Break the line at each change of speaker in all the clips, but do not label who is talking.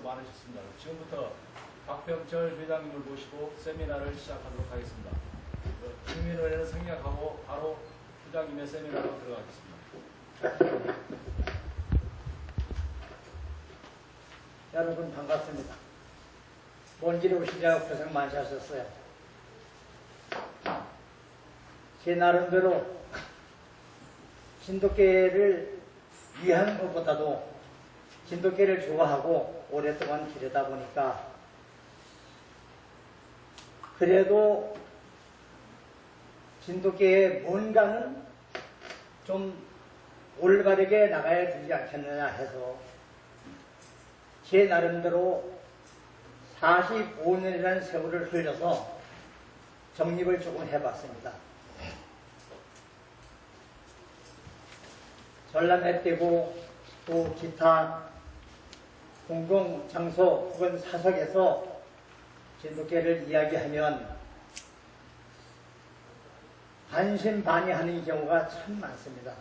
많으셨습니다. 지금부터 박병철 회장님을 모시고 세미나를 시작하도록 하겠습니다. 국민의회는 생략하고 바로 회장님의 세미나로 들어가겠습니다.
여러분 반갑습니다. 먼 길 오시느라고 고생 많이 하셨어요. 제 나름대로 진돗개를 위한 것보다도 진돗개를 좋아하고 오랫동안 기르다 보니까 그래도 진돗개의 뭔가는 좀 올바르게 나가야 되지 않겠느냐 해서 제 나름대로 45년이라는 세월을 흘려서 정립을 조금 해봤습니다. 전람회떼고 또 기타 공공장소 혹은 사석에서 진돗개를 이야기하면 반신반의하는 경우가 참 많습니다.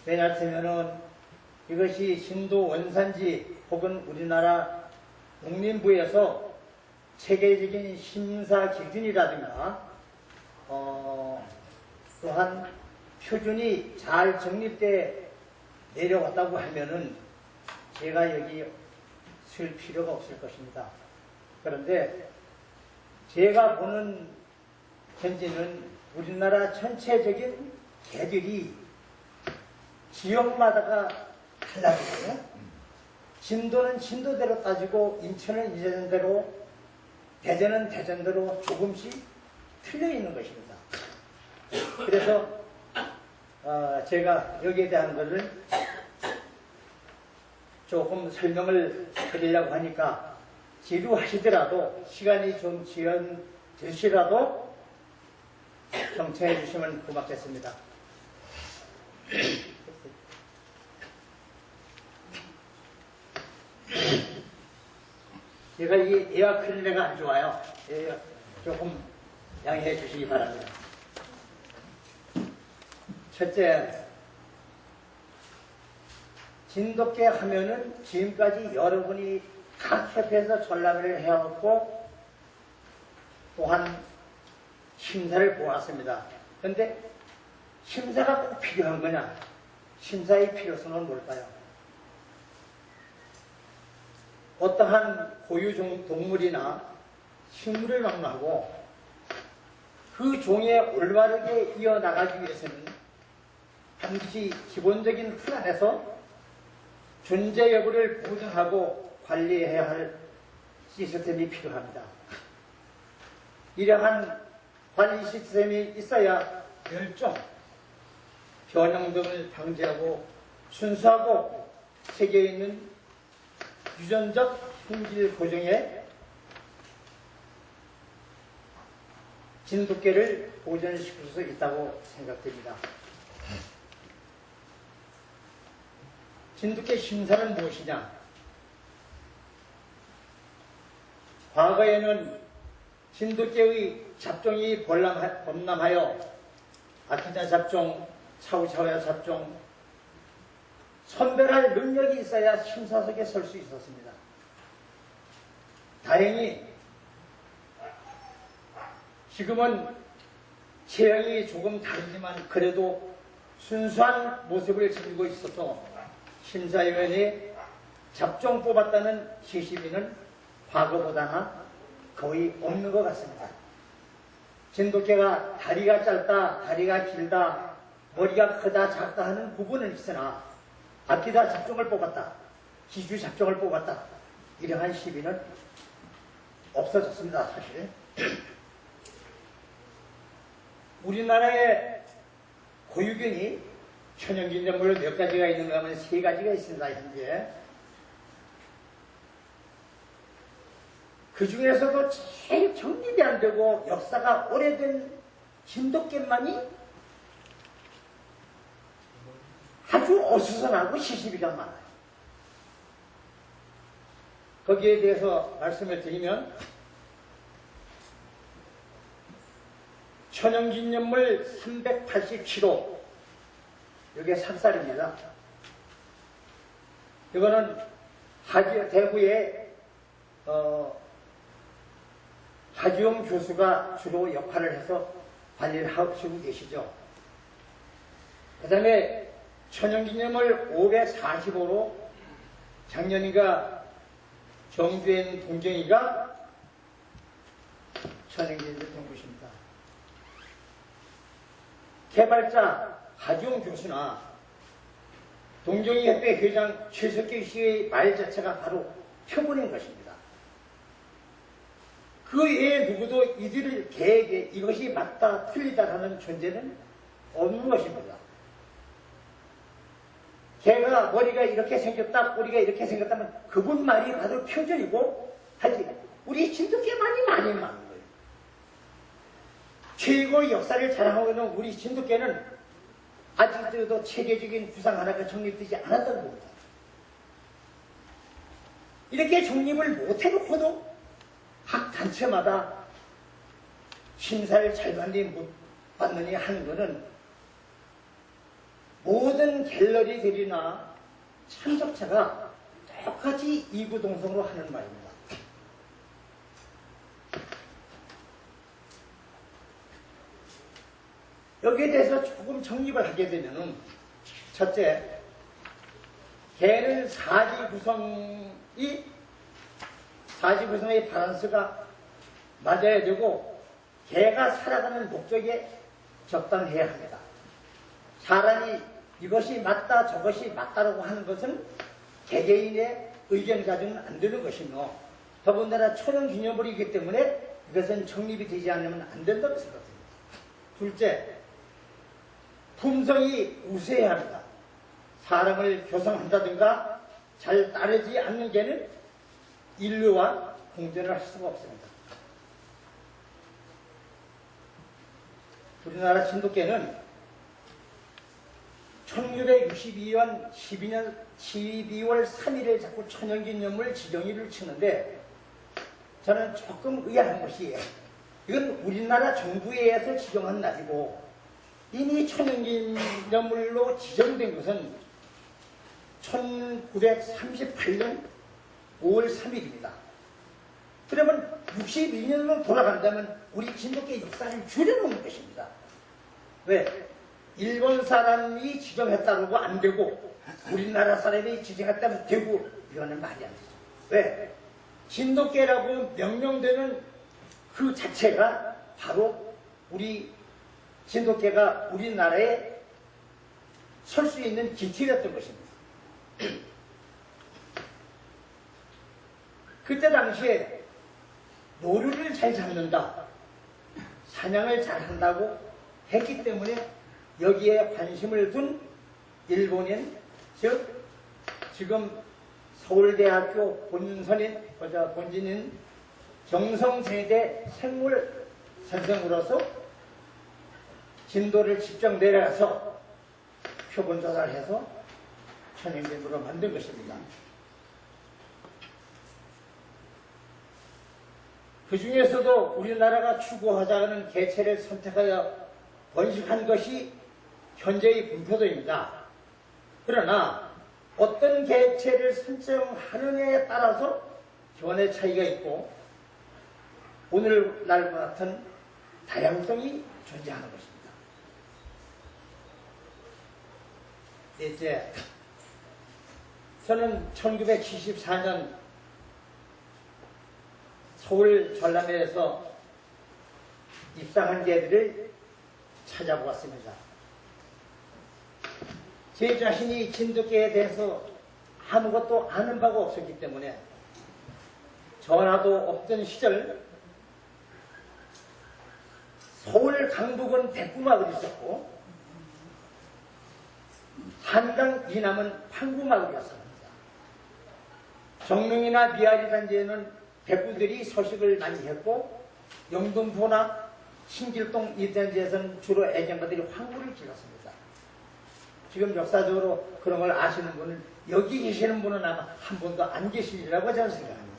왜냐하면 이것이 신도 원산지 혹은 우리나라 농림부에서 체계적인 심사 기준이라든가 또한 표준이 잘 정립돼 내려왔다고 하면은 제가 여기 쓸 필요가 없을 것입니다. 그런데 제가 보는 현재는 우리나라 전체적인 개들이 지역마다가 달라지거든요. 진도는 진도대로 따지고 인천은 인천대로 대전은 대전대로 조금씩 틀려 있는 것입니다. 그래서 제가 여기에 대한 것을 조금 설명을 드리려고 하니까 지루하시더라도 시간이 좀 지연되시라도 경청해 주시면 고맙겠습니다. 제가 이 에어클리너가 안 좋아요. 조금 양해해 주시기 바랍니다. 첫째, 진돗개 하면은 지금까지 여러분이 각 협회에서 전람회를 해왔고 또한 심사를 보았습니다. 그런데 심사가 꼭 필요한 거냐? 심사의 필요성은 뭘까요? 어떠한 고유 동물이나 식물을 막론하고 그 종에 올바르게 이어나가기 위해서는 반드시 기본적인 틀 안에서 존재 여부를 보증하고 관리해야 할 시스템이 필요합니다. 이러한 관리 시스템이 있어야 멸종, 변형 등을 방지하고 순수하고 세계에 있는 유전적 품질 고정에 진돗개를 보존시킬 수 있다고 생각됩니다. 진돗개 심사는 무엇이냐? 과거에는 진돗개의 잡종이 범람하여 아키자 잡종, 차우차우야 잡종, 선별할 능력이 있어야 심사석에 설 수 있었습니다. 다행히 지금은 체형이 조금 다르지만 그래도 순수한 모습을 지니고 있어서 심사위원회 잡종 뽑았다는 시시비는 과거보다는 거의 없는 것 같습니다. 진돗개가 다리가 짧다, 다리가 길다, 머리가 크다, 작다 하는 부분은 있으나 아끼다 잡종을 뽑았다, 기주 잡종을 뽑았다, 이러한 시비는 없어졌습니다. 사실 우리나라의 고유견이 천연기념물 몇 가지가 있는가 하면 3가지가 있습니다. 현재 그 중에서도 제일 정립이 안 되고 역사가 오래된 진돗개만이 아주 어수선하고 시시비가 많아요. 거기에 대해서 말씀을 드리면 천연기념물 387호, 이게 삽살입니다. 이거는 대구에 하주영 교수가 주로 역할을 해서 관리를 하시고 계시죠. 그 다음에 천연기념을 545로 작년인가 정주행 동정이가 천연기념을 된 곳입니다. 개발자 하주영 교수나 동정이협회 회장 최석기 씨의 말 자체가 바로 표본인 것입니다. 그 외에 누구도 이들의 계획에 이것이 맞다 틀리다라는 존재는 없는 것입니다. 걔가 머리가 이렇게 생겼다, 꼬리가 이렇게 생겼다면 그분 말이 바로 표절이고, 하지 우리 진돗개만이 많이 많은 거예요. 최고의 역사를 자랑하고 있는 우리 진돗개는 아직도 체계적인 구상 하나가 정립되지 않았다는 겁니다. 이렇게 정립을 못해놓고도 각 단체마다 심사를 잘 받니 못 받느니 하는 것은 모든 갤러리들이나 참석자가 똑같이 이구동성으로 하는 말입니다. 여기에 대해서 조금 정립을 하게 되면은, 첫째, 개는 사지 구성의 밸런스가 맞아야 되고, 개가 살아가는 목적에 적당해야 합니다. 사람이 이것이 맞다 저것이 맞다라고 하는 것은 개개인의 의견 가지고는 안 되는 것이며, 더군다나 천연기념물이기 때문에 이것은 정립이 되지 않으면 안 된다고 생각합니다. 둘째, 품성이 우세해야 합니다. 사람을 교성한다든가 잘 따르지 않는 개는 인류와 공존을 할 수가 없습니다. 우리나라 진돗개는 1962년 12월 3일에 자꾸 천연기념물 지정일을 치는데, 저는 조금 의아한 것이, 이건 우리나라 정부에 의해서 지정한 날이고 이미 천연기념물로 지정된 것은 1938년 5월 3일입니다. 그러면 62년으로 돌아간다면 우리 진돗개 역사를 줄여놓는 것입니다. 왜? 일본 사람이 지정했다고 안 되고 우리나라 사람이 지정했다면 되고, 이거는 말이 안 되죠. 왜? 진돗개라고 명명되는 그 자체가 바로 우리 진돗개가 우리나라에 설 수 있는 기틀이었던 것입니다. 그때 당시에 노루를 잘 잡는다, 사냥을 잘 한다고 했기 때문에 여기에 관심을 둔 일본인, 즉 지금 서울대학교 본진인 경성제대 생물 선생으로서 진도를 직접 내려가서 표본 조사를 해서 천연기념물로 만든 것입니다. 그 중에서도 우리나라가 추구하자는 개체를 선택하여 번식한 것이 현재의 분포도입니다. 그러나 어떤 개체를 선정하느냐에 따라서 견해 차이가 있고 오늘날과 같은 다양성이 존재하는 것입니다. 넷째, 저는 1974년 서울 전람회에서 입상한 개들을 찾아보았습니다. 제 자신이 진돗개에 대해서 아무것도 아는 바가 없었기 때문에 전화도 없던 시절 서울 강북은 백구마을이 있었고 한강 이남은 판구마을이었습니다. 정릉이나 미아리 단지에는 백구들이 서식을 많이 했고 영등포나 신길동 이 단지에서는 주로 애견가들이 황구를 길렀습니다. 지금 역사적으로 그런 걸 아시는 분은 여기 계시는 분은 아마 한 분도 안 계시리라고 저는 생각합니다.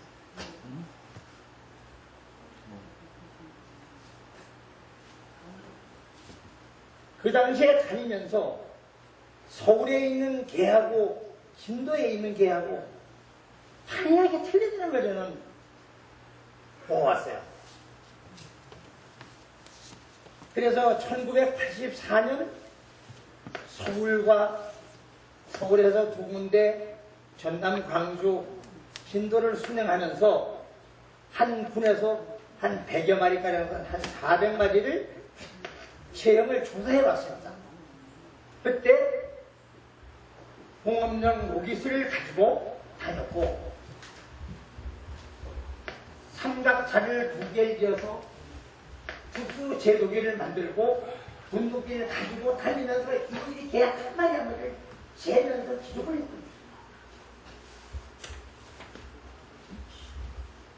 그 당시에 다니면서 서울에 있는 개하고 진도에 있는 개하고 판이하게 틀리다는 걸 저는 보아왔어요. 그래서 1984년 서울에서 두 군데 전남, 광주, 진도를 순행하면서 한 군에서 한 100여 마리가량 한 400마리를 체형을 조사해 봤습니다. 그때 공업용 모기수를 가지고 다녔고 삼각자를 2개를 지어서 특수 제도기를 만들고 분도기를 가지고 다니면서 일일이 개 한 마리 한 마리를 재면서 기록을 했습니다.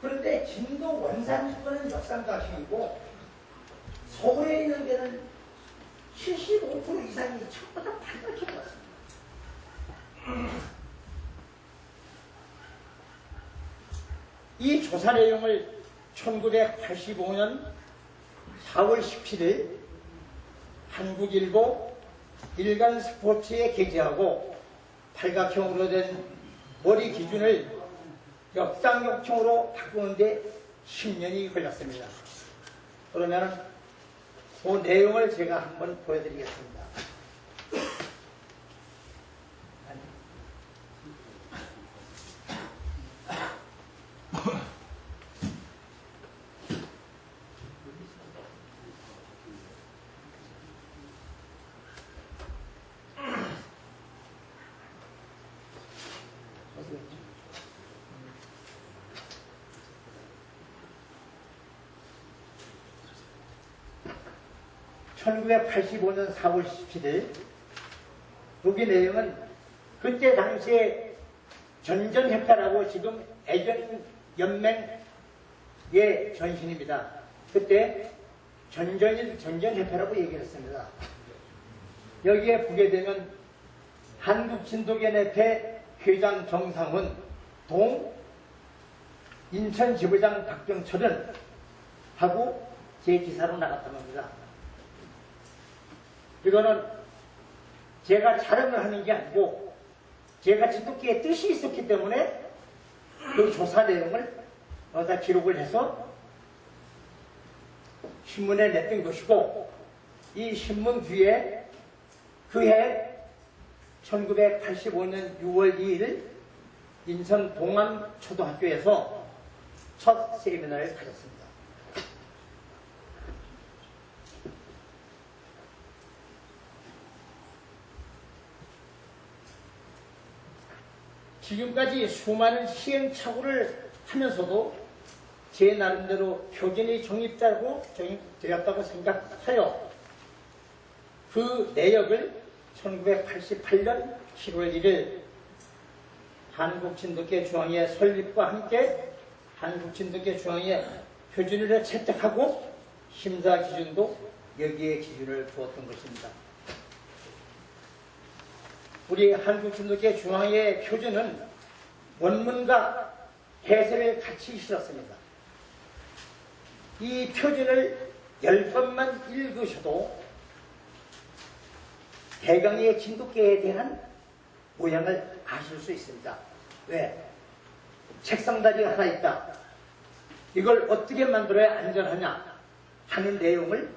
그런데 진도 원산지권은 역삼가시이고 서울에 있는 데는 75% 이상이 전부 다 발각해 왔습니다. 이 조사 내용을 1985년 4월 17일 한국일보 일간스포츠에 게재하고 팔각형으로 된 머리 기준을 역상역형으로 바꾸는데 10년이 걸렸습니다. 그러면 그 내용을 제가 한번 보여드리겠습니다. 1985년 4월 17일 여기 내용은 그때 당시에 전전협회라고 지금 애전연맹의 전신입니다. 그때 전전협회라고 얘기를 했습니다. 여기에 보게 되면 한국진도견협회 회장 정상훈, 동 인천지부장 박병철은 하고 제 기사로 나갔던 겁니다. 이거는 제가 자랑을 하는 게 아니고 제가 진돗개의 뜻이 있었기 때문에 그 조사 내용을 다 기록을 해서 신문에 냈던 것이고 이 신문 뒤에 그해 1985년 6월 2일 인천 동암초등학교에서 첫 세미나를 가졌습니다. 지금까지 수많은 시행착오를 하면서도 제 나름대로 표준이 정립되었다고 생각하여 그 내역을 1988년 7월 1일 한국진돗개 중앙회 설립과 함께 한국진돗개 중앙회 표준을 채택하고 심사 기준도 여기에 기준을 두었던 것입니다. 우리 한국진돗개 중앙회 표준은 원문과 해설을 같이 실었습니다. 이 표준을 10번만 읽으셔도 대강의 진돗개에 대한 모양을 아실 수 있습니다. 왜? 책상다리 하나 있다. 이걸 어떻게 만들어야 안전하냐 하는 내용을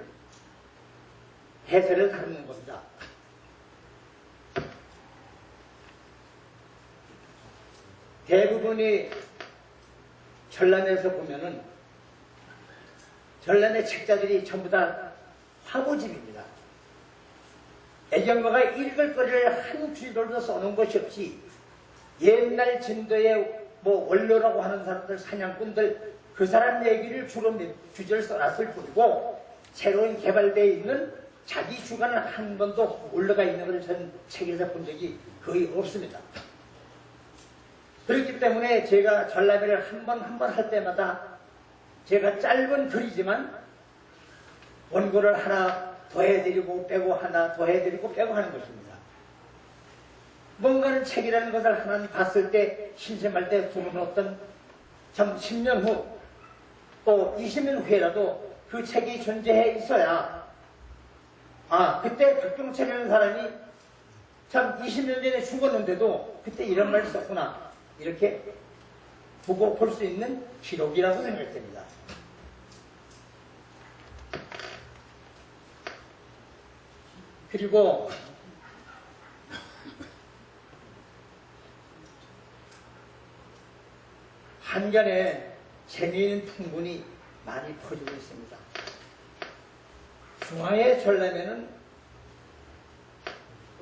해설을 다루는 겁니다. 대부분이 전람에서 보면은 전람의 책자들이 전부 다 화보집입니다. 애경가가 읽을 거리를 한 줄도 써놓은 것이 없이 옛날 진도의 원로라고 하는 사람들, 사냥꾼들, 그 사람 얘기를 주로 몇 주제를 써놨을 뿐이고 새로운 개발되어 있는 자기 주관은 한 번도 올라가 있는 것을 전 책에서 본 적이 거의 없습니다. 그렇기 때문에 제가 전람회를 한 번 할 때마다 제가 짧은 글이지만 원고를 하나 더 해드리고 빼고 하나 더 해드리고 빼고 하는 것입니다. 뭔가는 책이라는 것을 하나 봤을 때 심심할 때 두는 어떤 참 10년 후 또 20년 후에라도 그 책이 존재해 있어야 그때 박병철이라는 사람이 참 20년 전에 죽었는데도 그때 이런 말을 썼구나 이렇게 보고 볼 수 있는 기록이라고 생각됩니다. 그리고 한간에 재미있는 풍문이 많이 퍼지고 있습니다. 중앙의 전람회는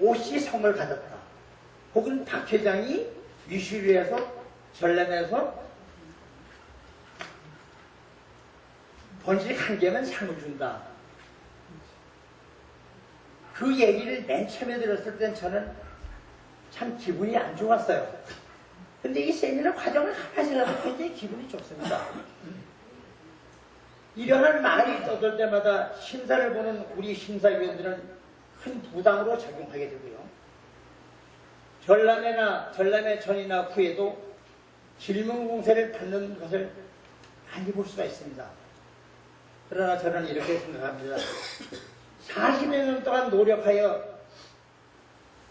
오씨 성을 가졌다. 혹은 박 회장이 위시위에서 전람회에서 번식 한 개면 상을 준다. 그 얘기를 맨 처음에 들었을 땐 저는 참 기분이 안 좋았어요. 근데 이 세미나 과정을 하나씩라도 굉장히 기분이 좋습니다. 이러한 말이 떠들 때마다 심사를 보는 우리 심사위원들은 큰 부담으로 작용하게 되고요. 전람회 전이나 후에도 질문 공세를 받는 것을 많이 볼 수가 있습니다. 그러나 저는 이렇게 생각합니다. 40여 년 동안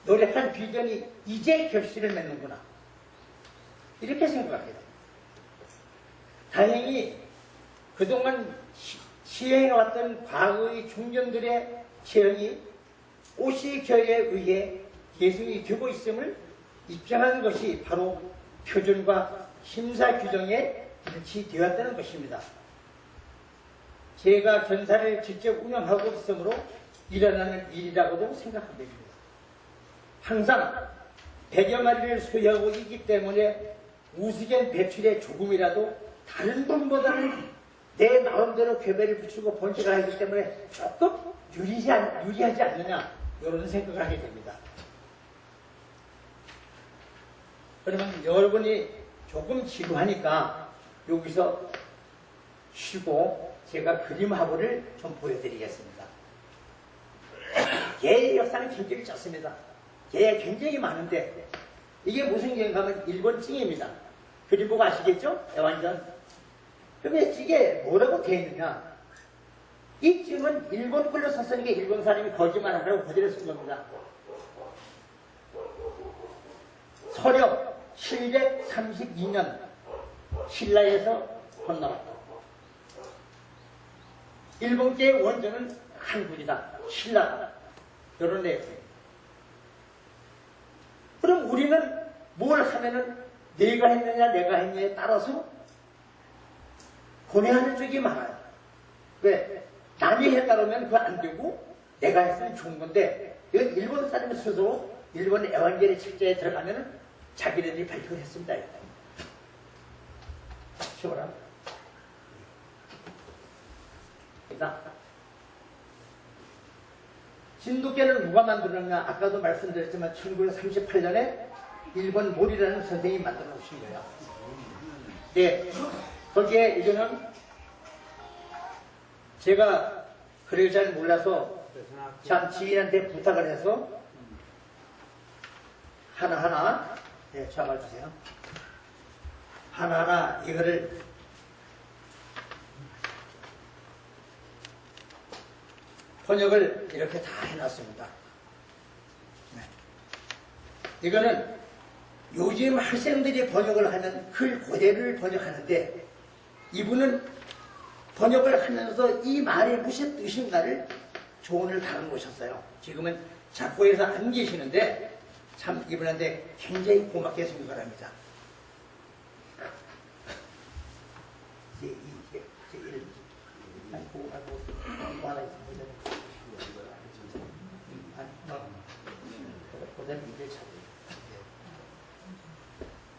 노력한 비전이 이제 결실을 맺는구나. 이렇게 생각합니다. 다행히 그동안 시행해왔던 과거의 중견들의 체형이 오씨교에 의해 계승이 되고 있음을 입증하는 것이 바로 표준과 심사 규정에 일치되었다는 것입니다. 제가 견사를 직접 운영하고 있으므로 일어나는 일이라고도 생각합니다. 항상 100여 마리를 소유하고 있기 때문에 우수견 배출에 조금이라도 다른 분보다는 내 마음대로 괴배를 붙이고 번식을 하기 때문에 조금 유리하지 않느냐 이런 생각을 하게 됩니다. 그러면 여러분이 조금 지루하니까 여기서 쉬고 제가 그림화보를 좀 보여드리겠습니다. 개의 역사는 굉장히 짧습니다. 개가 굉장히 많은데 이게 무슨 개인가 하면 일본 찡입니다. 그림 보고 아시겠죠? 애완전. 그러면 이게 뭐라고 되어 있느냐? 이 찡은 일본 글로 썼으니까 일본 사람이 거짓말하라고 그대로 쓴 겁니다. 서력 732년 신라에서 건너왔다. 일본계의 원조는 한국이다. 신라다. 이런 내용이에요. 그럼 우리는 뭘 하면은 내가 했느냐 내가 했느냐에 따라서 고뇌하는 쪽이 많아요. 왜? 남이 했다면 그거 안 되고 내가 했으면 좋은 건데 이건 일본 사람이 스스로 일본 애완계리 책자에 들어가면은 자기네들이 발표를 했습니다. 쉬워라. 진돗개는 누가 만들었냐? 아까도 말씀드렸지만 1938년에 일본 모리라는 선생님이 만들어 놓으신 거예요. 네, 거기에 이거는 제가 글을 잘 몰라서 참 지인한테 부탁을 해서 하나하나 잡아주세요. 하나하나 이거를 번역을 이렇게 다 해놨습니다. 네. 이거는 요즘 학생들이 번역을 하는 글 그대로를 번역하는데 이분은 번역을 하면서 이 말이 무슨 뜻인가를 조언을 달아놓으셨어요. 지금은 작고에서 안 계시는데 참 이분한테 굉장히 고맙게 생각을 합니다.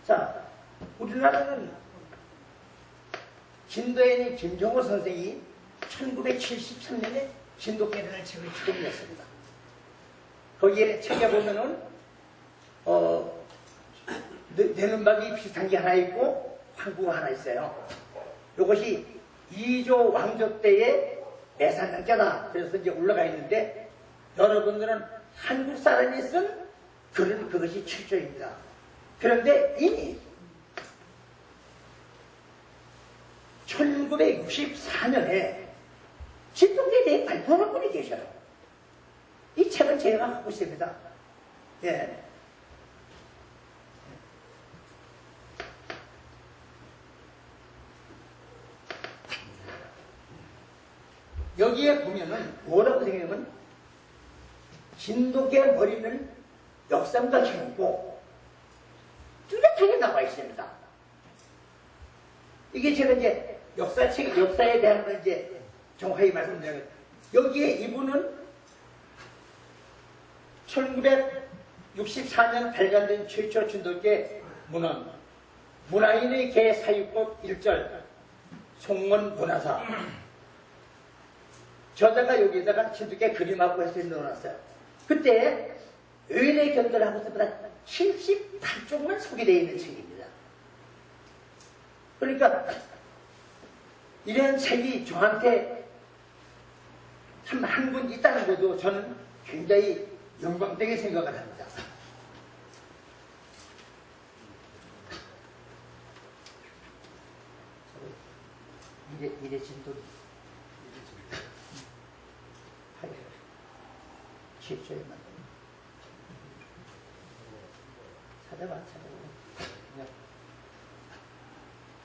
자, 우리나라는 진도에는 김정호 선생이 1973년에 진돗개라는 책을 처음 냈습니다. 거기에 책에 보면은 내는 박이 비슷한 게 하나 있고 황구가 하나 있어요. 이것이 2조 왕조 때의 매산량자다. 그래서 이제 올라가 있는데 여러분들은 한국 사람이 쓴 글은 그것이 7조입니다. 그런데 이미 1964년에 진돗개에 대해 발표하는 분이 계셔요. 이 책은 제가 하고 있습니다. 예. 여기에 보면은 뭐라고 생각하면 진돗개 머리는 역삼과 형이고 뚜렷하게 나와 있습니다. 이게 제가 이제 역사에 대한 걸 이제 정확히 말씀드려요. 여기에 이분은 1964년 발간된 최초 진돗개 문헌, 문화인의 개 사유법 1절, 송원 문화사. 저자가 여기에다가 진돗개 그림하고 해서 넣어놨어요. 그때 의뢰 견도하고 때보다 78쪽만 소개되어 있는 책입니다. 그러니까 이런 책이 저한테 참 한 권 있다는 것도 저는 굉장히 영광되게 생각을 합니다. 이래 진도 7조에 만든 찾아봐.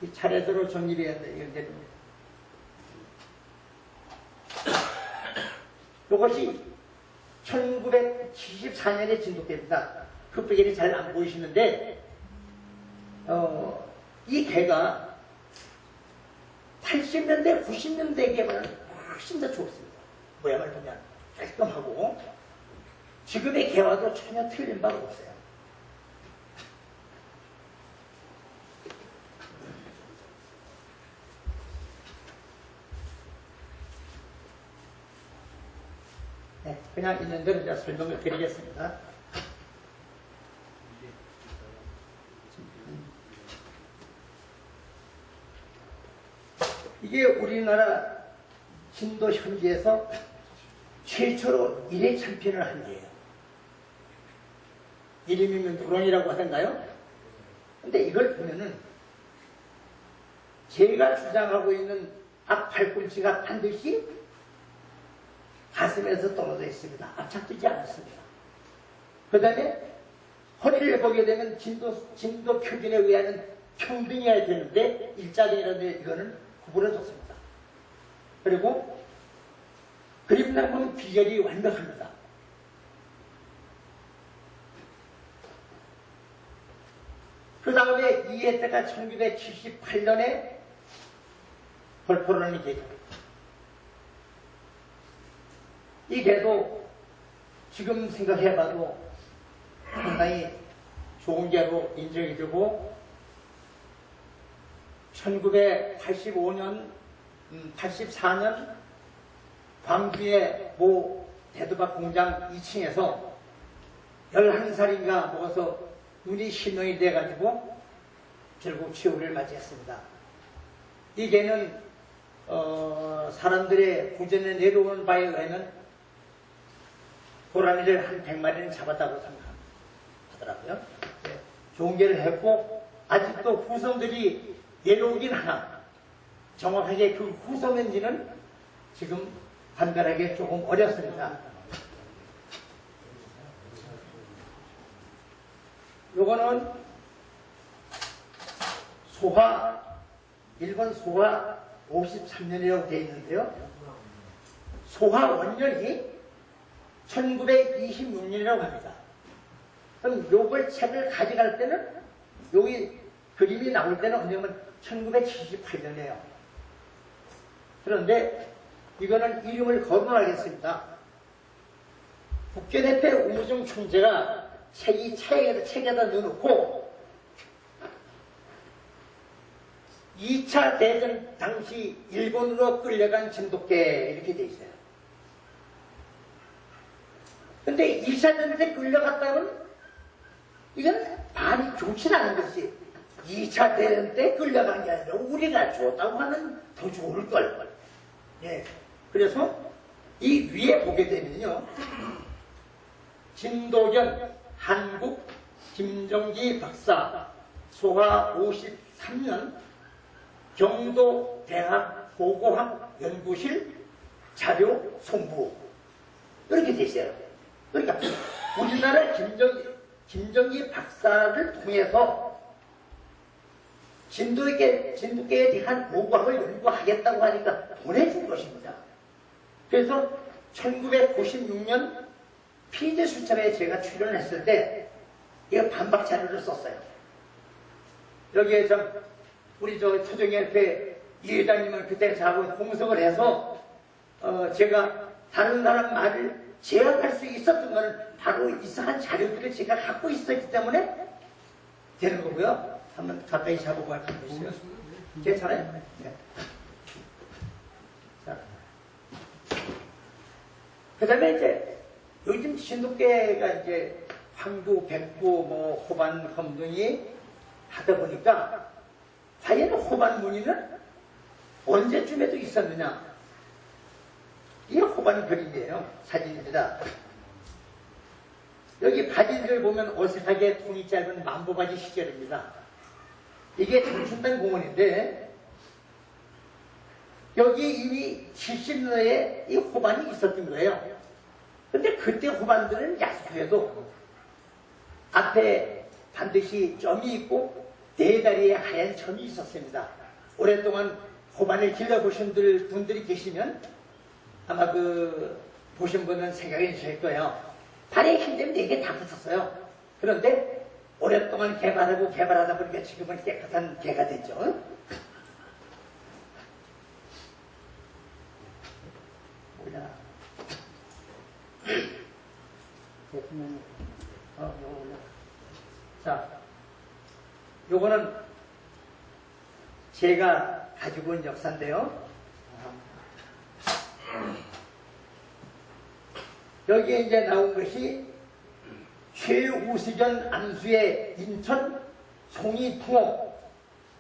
이 차례대로 정리해야 돼. 이건 이것이 1974년의 진돗개입니다. 흑백일이 잘 안 보이시는데, 이 개가 80년대, 90년대 개보다 훨씬 더 좋습니다. 모양을 보면 깔끔하고, 지금의 개와도 전혀 틀린 바가 없어요. 네, 그냥 있는 대로 제가 설명을 드리겠습니다. 이게 우리나라 진도 현지에서 최초로 1회 챔피언을 한 개예요. 이름이면 누렁이라고 하던가요? 근데 이걸 보면은 제가 주장하고 있는 앞팔꿈치가 반드시 가슴에서 떨어져 있습니다. 압착되지 않았습니다. 그 다음에 허리를 보게 되면 진도 표준에 의하는 평등해야 되는데 일자등이라는데 이거는 구부러졌습니다. 그리고 그림만 보면 비결이 완벽합니다. 그 다음에 이해태가 1978년에 벌포라는 개죠. 이 개도 지금 생각해봐도 상당히 좋은 개로 인정이 되고 1985년, 84년 광주의 모 대두박 공장 2층에서 11살인가 먹어서 눈이 실명이 돼가지고 결국 최후를 맞이했습니다. 이 개는 사람들의 구전에 내려오는 바에 의하면 고라니를 한 100마리는 잡았다고 생각하더라고요. 네, 좋은 개를 했고 아직도 후손들이 내려오긴 하나 정확하게 그 후손인지는 지금 판별하기 조금 어렵습니다. 요거는 소화, 일본 소화 53년이라고 되어 있는데요. 소화 원년이 1926년이라고 합니다. 그럼 요걸 책을 가져갈 때는 여기 그림이 나올 때는 언제면 1978년이에요. 그런데 이거는 이름을 거론하겠습니다. 국제대표 우무중 총재가 책이 책에다 넣어놓고 2차 대전 당시 일본으로 끌려간 진돗개 이렇게 돼 있어요. 근데 2차 대전 때 끌려갔다면 이건 많이 좋지 않은 것이 2차 대전 때 끌려간 게 아니라 우리가 좋다고 하면 더 좋을걸. 예. 그래서 이 위에 보게 되면요. 진도견 한국 김정기 박사 소화 53년 경도대학 보고학 연구실 자료 송부 이렇게 돼 있어요. 그러니까 우리나라 김정기 박사를 통해서 진돗개에 대한 보고학을 연구하겠다고 하니까 보내준 것입니다. 그래서 1996년 피제 수첩에 제가 출연했을 때 이거 반박 자료를 썼어요. 여기에 우리 토종협회 이 회장님은 그때 저하고 공석을 해서 제가 다른 사람 말을 제약할 수 있었던 것은 바로 이상한 자료들을 제가 갖고 있었기 때문에 되는 거고요. 한번 가까이 잡아보고 할 수 있어요. 괜찮아요? 네. 자. 그 다음에 이제 요즘 진돗개가 이제 황도, 백구, 호반, 검둥이 하다 보니까 과연 호반 무늬는 언제쯤에도 있었느냐? 이게 호반 그림이에요. 사진입니다. 여기 바지를 보면 어색하게 통이 짧은 만보바지 시절입니다. 이게 장춘단 공원인데 여기 이미 70년대에 이 호반이 있었던 거예요. 근데 그때 호반들은 야속해도 앞에 반드시 점이 있고 네 다리에 하얀 점이 있었습니다. 오랫동안 호반을 길러보신 분들이 계시면 아마 보신 분은 생각해 주실 거예요. 발에 힘들면 4개 다 붙었어요. 그런데 오랫동안 개발하다 보니까 지금은 깨끗한 개가 됐죠. 뭐야. 자, 요거는 제가 가지고 온 역사인데요. 여기에 이제 나온 것이 최우수전 안수의 인천 송이풍호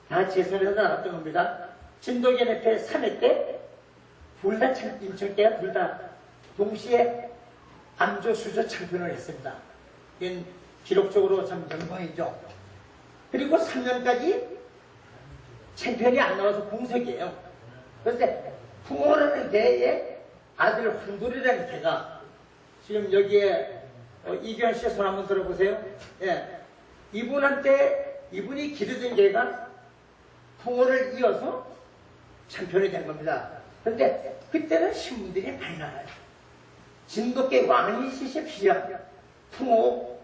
다 제선에서 나왔던 겁니다. 진도견협회 3회 때 둘 다 인천대가 둘 다 동시에 암조 수조 챔피언을 했습니다. 이건 기록적으로 참 영광이죠. 그리고 3년까지 챔피언이 안 나와서 공석이에요. 그런데 풍호라는 개의 아들 황돌이라는 개가 지금 여기에 이규현 씨의 손 한번 들어보세요. 예. 이분이 기르던 개가 풍호를 이어서 챔피언이 된 겁니다. 그런데 그때는 신문들이 많이 나와요. 진돗개 왕이시십시오. 풍호